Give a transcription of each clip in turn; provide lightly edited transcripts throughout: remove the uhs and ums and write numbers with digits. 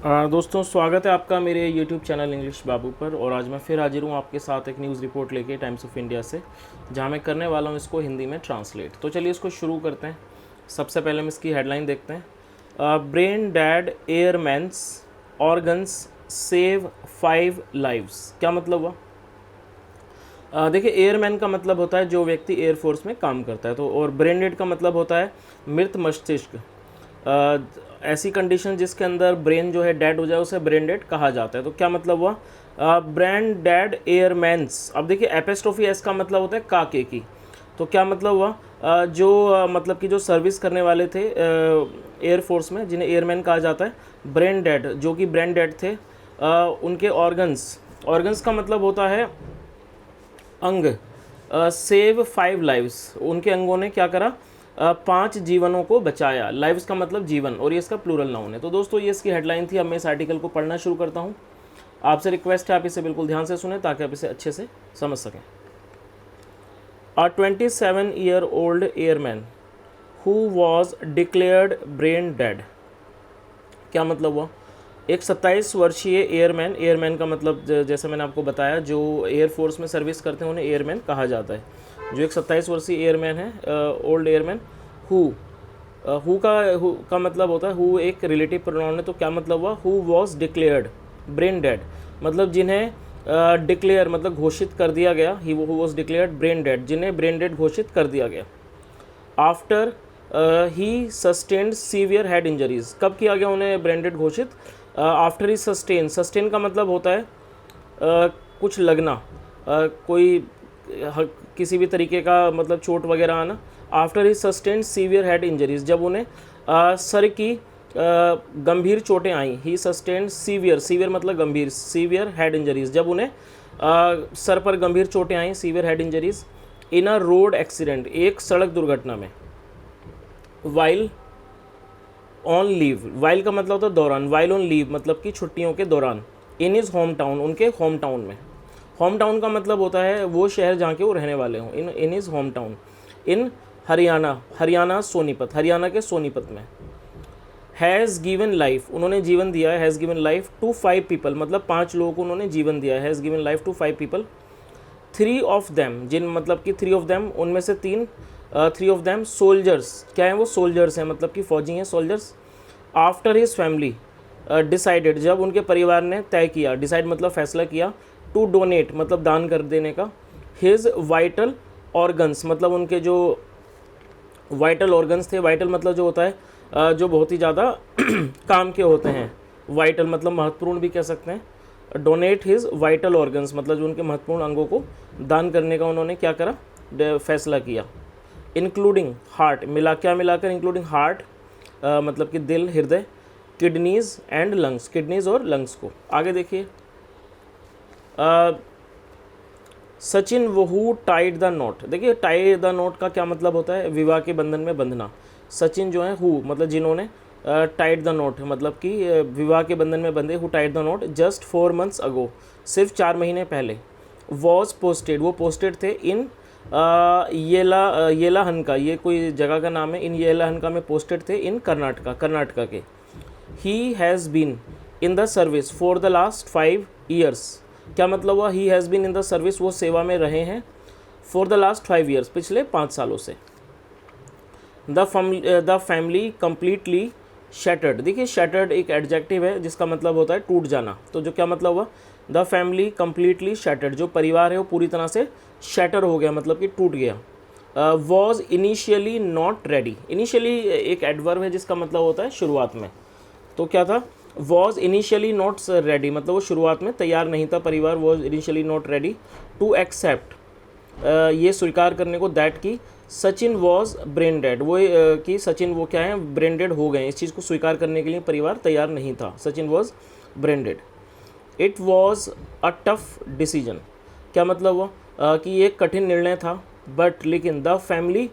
दोस्तों स्वागत है आपका मेरे YouTube चैनल इंग्लिश बाबू पर। और आज मैं फिर हाजिर हूँ आपके साथ एक न्यूज़ रिपोर्ट लेके टाइम्स ऑफ इंडिया से, जहाँ मैं करने वाला हूँ इसको हिंदी में ट्रांसलेट। तो चलिए इसको शुरू करते हैं। सबसे पहले हम इसकी हेडलाइन देखते हैं। Brain dead airman's organs save 5 lives. क्या मतलब हुआ? देखिए, एयरमैन का मतलब होता है जो व्यक्ति एयरफोर्स में काम करता है, तो और ब्रेन डेड का मतलब होता है मृत मस्तिष्क। ऐसी कंडीशन जिसके अंदर ब्रेन जो है डेड हो जाए उसे ब्रेन डेड कहा जाता है। तो क्या मतलब हुआ? Brain dead airman's. अब देखिए, एपेस्ट्रोफी एस का मतलब होता है काके की। तो क्या मतलब हुआ? मतलब कि जो सर्विस करने वाले थे एयरफोर्स में, जिन्हें एयरमैन कहा जाता है, ब्रेन डेड, जो कि ब्रेन डेड थे, उनके ऑर्गन्स का मतलब होता है अंग। सेव 5 लाइव्स, उनके अंगों ने क्या करा? 5 जीवनों को बचाया। लाइव्स का मतलब जीवन, और ये इसका प्लूरल नाउन है। तो दोस्तों, ये इसकी हेडलाइन थी। अब मैं इस आर्टिकल को पढ़ना शुरू करता हूँ। आपसे रिक्वेस्ट है आप इसे बिल्कुल ध्यान से सुने ताकि आप इसे अच्छे से समझ सकें। A 27-year-old airman who was declared brain dead। क्या मतलब हुआ? एक 27 वर्षीय एयरमैन का मतलब जैसे मैंने आपको बताया, जो एयरफोर्स में सर्विस करते हैं उन्हें एयरमैन कहा जाता है। जो एक 27 वर्षीय एयरमैन है, ओल्ड एयरमैन, हु का मतलब होता है हु एक रिलेटिव प्रोनाउन है। तो क्या मतलब हुआ? Who was declared brain dead, मतलब जिन्हें डिक्लेयर मतलब घोषित कर दिया गया। He who was declared brain dead, जिन्हें ब्रेन डेड घोषित कर दिया गया। After he sustained severe head injuries. कब किया गया उन्हें ब्रेन डेड घोषित? आफ्टर ही सस्टेन का मतलब होता है कुछ लगना, कोई किसी भी तरीके का मतलब चोट वगैरह आना। After he sustained severe head injuries, जब उन्हें सर की गंभीर चोटें आई। ही सस्टेन्ड सीवियर मतलब गंभीर, सीवियर हेड इंजरीज, जब उन्हें सर पर गंभीर चोटें आई, सीवियर हेड इंजरीज। इन अ रोड एक्सीडेंट, एक सड़क दुर्घटना में। वाइल ऑन लीव, वाइल का मतलब होता है दौरान, वाइल ऑन लीव मतलब कि छुट्टियों के दौरान। इन इज़ होम टाउन, उनके होम टाउन में। होम टाउन का मतलब होता है वो शहर जहाँ के वो रहने वाले हों। In is home town. इन हरियाणा सोनीपत, हरियाणा के सोनीपत में। हैज़ गिवन लाइफ, उन्होंने जीवन दिया है। Has given life to 5 people, मतलब 5 लोगों को उन्होंने जीवन दिया है। Has given life to 5 people. 3 of them, जिन मतलब कि 3 ऑफ देम, उनमें से 3 ऑफ देम सोल्जर्स। क्या है वो? सोल्जर्स हैं, मतलब कि फौजी हैं, soldiers. After his family decided, जब उनके परिवार ने तय किया, डिसाइड मतलब फैसला किया, टू डोनेट मतलब दान कर देने का, हिज वाइटल ऑर्गन्स मतलब उनके जो वाइटल ऑर्गन्स थे। वाइटल मतलब जो होता है जो बहुत ही ज़्यादा काम के होते हैं। वाइटल मतलब महत्वपूर्ण भी कह सकते हैं। डोनेट हिज वाइटल ऑर्गन्स मतलब जो उनके महत्वपूर्ण अंगों को दान करने का उन्होंने क्या करा? फैसला किया। इंक्लूडिंग हार्ट, क्या मिलाकर? इंक्लूडिंग हार्ट मतलब कि दिल, हृदय, किडनीज एंड लंग्स, किडनीज और लंग्स को। आगे देखिए, सचिन वहू टाइड द नोट। देखिए, टाइड द नोट का क्या मतलब होता है? विवाह के बंधन में बंधना। सचिन जो है, हु मतलब जिन्होंने, टाइड द नोट मतलब कि विवाह के बंधन में बंधे। Who tied the note just 4 months अगो, सिर्फ 4 महीने पहले। वॉज पोस्टेड, वो पोस्टेड थे इन येलाहनका, ये कोई जगह का नाम है। इन येलाहनका में पोस्टेड थे, इन कर्नाटका के। He has been in the service for the last 5 years। क्या मतलब हुआ? He has been in the service, वो सेवा में रहे हैं, फॉर द लास्ट 5 years, पिछले 5 सालों से। The family completely shattered. देखिए, शैटर्ड एक एडजेक्टिव है जिसका मतलब होता है टूट जाना। तो जो क्या मतलब हुआ? द फैमिली कम्प्लीटली शैटर्ड, जो परिवार है वो पूरी तरह से शैटर हो गया, मतलब कि टूट गया। Was initially not ready, initially एक एडवर्ब है जिसका मतलब होता है शुरुआत में। तो क्या था? वॉज इनिशियली नॉट रेडी मतलब वो शुरुआत में तैयार नहीं था परिवार। Was initially not ready to accept, ये स्वीकार करने को, दैट की सचिन वॉज ब्रेन डेड, वो कि सचिन वो क्या है? ब्रेन डेड हो गए। इस चीज़ को स्वीकार करने के लिए परिवार तैयार नहीं था। Sachin was brain dead. It was a tough decision. क्या मतलब हुआ? कि ये एक कठिन निर्णय था, बट लेकिन द फैमिली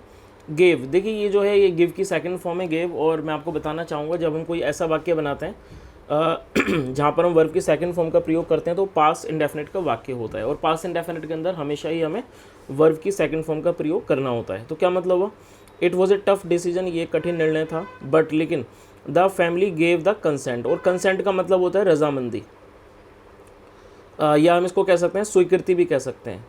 गेव। देखिए, ये जो है ये गिव की सेकंड फॉर्म है, गेव। और मैं आपको बताना चाहूँगा, जब हम कोई ऐसा वाक्य बनाते हैं जहाँ पर हम वर्ब की सेकंड फॉर्म का प्रयोग करते हैं तो पास्ट इंडेफिनिट का वाक्य होता है। और पास्ट इंडेफिनिट के अंदर हमेशा ही हमें वर्ब की सेकंड फॉर्म का प्रयोग करना होता है। तो क्या मतलब हुआ? It was a tough decision, ये कठिन निर्णय था, बट लेकिन the family gave the consent, और कंसेंट का मतलब होता है रजामंदी, या हम इसको कह सकते हैं स्वीकृति भी कह सकते हैं।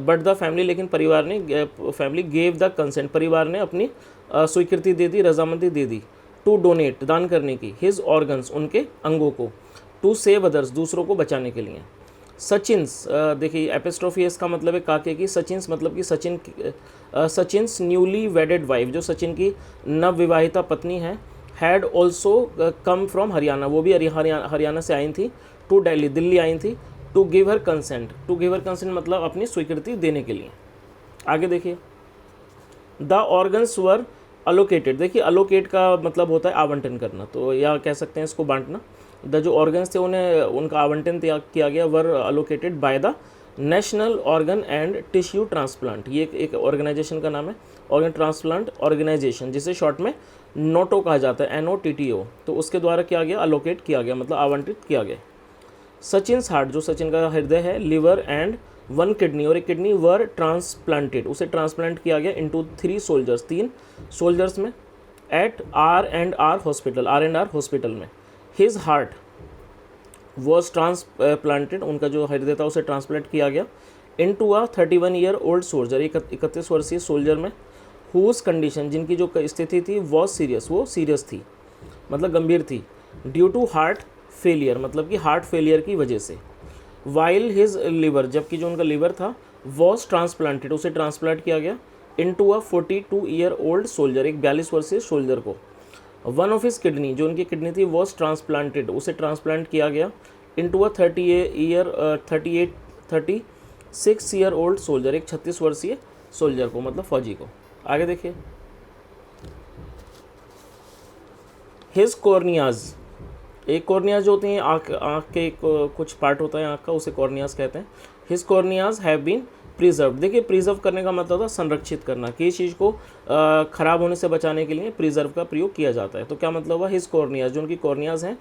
बट द फैमिली, लेकिन परिवार ने, फैमिली गेव द कंसेंट, परिवार ने अपनी स्वीकृति दे दी, रजामंदी दे दी। टू डोनेट, दान करने की, हिज ऑर्गन्स, उनके अंगों को। टू सेव अदर्स, दूसरों को बचाने के लिए। सचिन्स, देखिए एपिस्ट्रोफी इसका मतलब है काके की, सचिन्स मतलब कि सचिन्स न्यूली वेडेड वाइफ, जो सचिन की नवविवाहिता पत्नी है। Had also come from Haryana, वो भी हरियाणा से आई थी। टू दिल्ली, दिल्ली आई थी। To give her consent, to give her consent मतलब अपनी स्वीकृति देने के लिए। आगे देखिए, द ऑर्गन्स वर अलोकेटेड, देखिए अलोकेट का मतलब होता है आवंटन करना, तो या कह सकते हैं इसको बांटना। द जो ऑर्गन्स थे उन्हें, उनका आवंटन किया गया, were allocated by the national organ and tissue transplant, ये एक ऑर्गेनाइजेशन का नाम है, ऑर्गन ट्रांसप्लांट ऑर्गेनाइजेशन, जिसे शॉर्ट में नोटो कहा जाता है, NOTTO, तो उसके द्वारा किया गया, अलोकेट किया गया मतलब आवंटित किया गया। सचिन्स हार्ट, जो सचिन का हृदय है, लिवर एंड 1 किडनी, और एक किडनी वर ट्रांसप्लांटेड, उसे ट्रांसप्लांट किया गया इनटू 3 सोल्जर्स, 3 सोल्जर्स में, एट R&R हॉस्पिटल में। हिज हार्ट वॉज ट्रांसप्लांटेड, उनका जो हृदय था उसे ट्रांसप्लांट किया गया into a 31 year old soldier, 31 वर्षीय सोल्जर में। हुज कंडीशन, जिनकी जो स्थिति थी, वॉज सीरियस, वो सीरियस थी मतलब गंभीर थी। ड्यू टू हार्ट फेलियर, मतलब कि हार्ट फेलियर की वजह से। वाइल हिज लिवर, जबकि जो उनका लिवर था, वॉज ट्रांसप्लांटेड, उसे ट्रांसप्लांट किया गया into a 42 year old soldier, एक 42 वर्षीय सोल्जर को। वन ऑफ हिज किडनी, जो उनकी किडनी थी, वॉज ट्रांसप्लांटेड, उसे ट्रांसप्लांट किया गया into a 36 year old soldier, एक 36 वर्षीय सोल्जर को, मतलब फौजी को। आगे देखिए, हिज कॉर्नियाज, एक कॉर्नियाज जो होती हैं आँख के एक कुछ पार्ट होता है आँख का, उसे कॉर्नियाज कहते हैं। हिज कॉर्नियाज हैव बीन प्रिजर्व, देखिए प्रिजर्व करने का मतलब होता है संरक्षित करना, किसी चीज़ को ख़राब होने से बचाने के लिए प्रिजर्व का प्रयोग किया जाता है। तो क्या मतलब हुआ, हिज कॉर्नियाज, जो उनकी कॉर्नियाज हैं,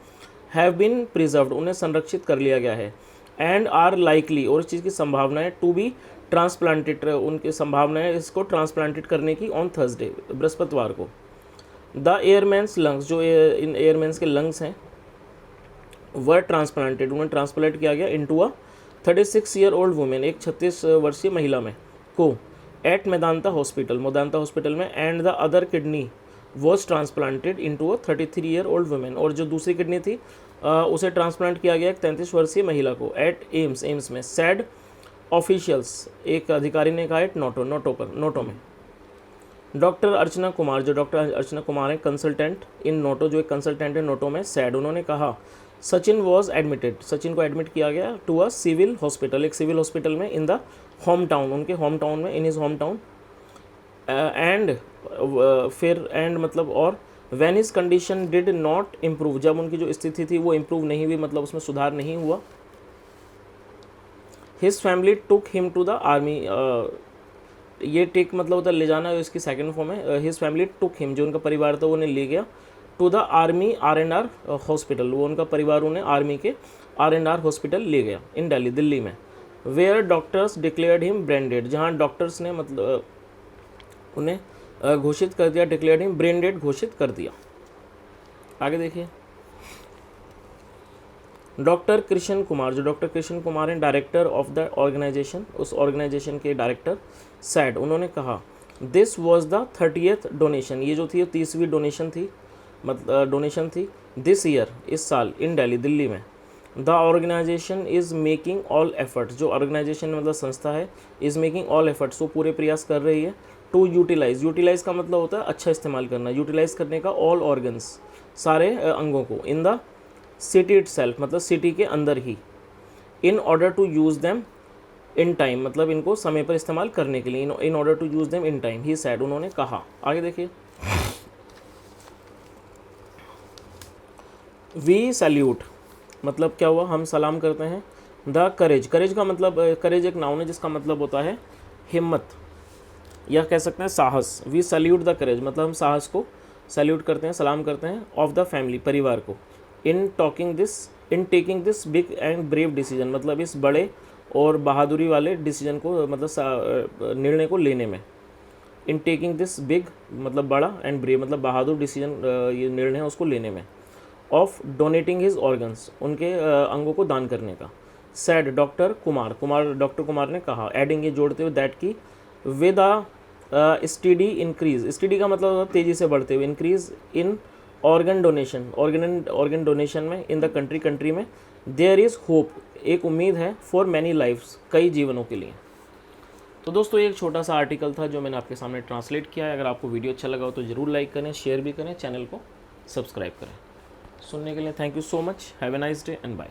हैव बीन प्रिजर्व्ड, उन्हें संरक्षित कर लिया गया है। एंड आर लाइकली, और इस चीज़ की संभावना है, टू बी ट्रांसप्लांटेड, उनकी संभावना है इसको ट्रांसप्लांटेड करने की, ऑन थर्सडे, बृहस्पतिवार को। द एयरमैन्स लंग्स, जो इन एयरमैन्स के लंग्स हैं, वर ट्रांसप्लांटेड, उन्हें ट्रांसप्लांट किया गया into a 36 year old women, एक 36 वर्षीय महिला में को। एट मेदांता हॉस्पिटल में। And the other kidney was transplanted into a 33 year old women, और जो दूसरी किडनी थी उसे ट्रांसप्लांट किया गया एक 33 वर्षीय महिला को। एट एम्स में। सैड ऑफिशियल्स, एक अधिकारी ने कहा, एट नोटो में। डॉक्टर अर्चना कुमार, जो डॉक्टर अर्चना कुमार हैं, कंसल्टेंट इन नोटो, जो एक कंसल्टेंट है नोटो में, सैड, उन्होंने कहा, सचिन वॉज एडमिटेड, सचिन को एडमिट किया गया टू अ सिविल हॉस्पिटल, एक सिविल हॉस्पिटल में, इन द होम टाउन, उनके होम टाउन में, in his home town. And फिर एंड मतलब और, when his condition did not improve, जब उनकी जो स्थिति थी वो इम्प्रूव नहीं हुई, मतलब उसमें सुधार नहीं हुआ। His family took him to the army, ये टेक मतलब होता है ले जाना, इसकी सेकंड फॉर्म है। हिज फैमिली टुक हिम, जो उनका परिवार था वो उन्हें ले गया, to the army R&R hospital, वो उनका परिवार उन्हें आर्मी के R&R हॉस्पिटल ले गया, इन दिल्ली में। Where doctors declared him brain dead, जहाँ डॉक्टर्स ने मतलब उन्हें घोषित कर दिया, डिक्लेयर्ड हिम ब्रेन डेड घोषित कर दिया। आगे देखिए, डॉक्टर कृष्ण कुमार, जो डॉक्टर कृष्ण कुमार हैं, डायरेक्टर ऑफ द ऑर्गेनाइजेशन, उस ऑर्गेनाइजेशन के डायरेक्टर, सैड, उन्होंने कहा, this was the 30th donation, ये जो थी 30वीं डोनेशन थी, मतलब डोनेशन थी, दिस ईयर, इस साल, इन दिल्ली में। The organisation is making all efforts, जो ऑर्गेनाइजेशन मतलब संस्था है, इज़ मेकिंग ऑल एफर्ट्स, वो पूरे प्रयास कर रही है, टू यूटिलाइज का मतलब होता है अच्छा इस्तेमाल करना, यूटिलाइज करने का, ऑल ऑर्गन्स, सारे अंगों को, इन द सिटी इटसेल्फ, मतलब सिटी के अंदर ही, in order to use them in time, मतलब इनको समय पर इस्तेमाल करने के लिए, in order to use them in time, he said, उन्होंने कहा। आगे देखिए, वी सैल्यूट, मतलब क्या हुआ, हम सलाम करते हैं। द करेज, करेज का मतलब, करेज एक नाउन है जिसका मतलब होता है हिम्मत, या कह सकते हैं साहस। वी सैल्यूट द करेज, मतलब हम साहस को सैल्यूट करते हैं, सलाम करते हैं, ऑफ द फैमिली, परिवार को, in taking this big and brave decision, मतलब इस बड़े और बहादुरी वाले डिसीजन को, मतलब निर्णय को लेने में। इन टेकिंग दिस बिग मतलब बड़ा एंड ब्रेव मतलब बहादुर डिसीजन, ये निर्णय है उसको लेने में, ऑफ डोनेटिंग हिज ऑर्गन्स उनके अंगों को दान करने का। सैड डॉक्टर कुमार ने कहा, एडिंग ये जोड़ते हुए दैट की विद स्टडी इंक्रीज, स्टडी का मतलब तेज़ी से बढ़ते हुए, इंक्रीज इन ऑर्गन डोनेशन में इन द कंट्री में देयर इज़ होप, एक उम्मीद है फॉर मैनी लाइफ्स, कई जीवनों के लिए। तो दोस्तों ये एक छोटा सा आर्टिकल था जो मैंने आपके सामने ट्रांसलेट किया है। अगर आपको वीडियो अच्छा लगा हो तो ज़रूर लाइक करें, शेयर भी करें, चैनल को सब्सक्राइब करें। सुनने के लिए thank you so much, have a nice day and bye.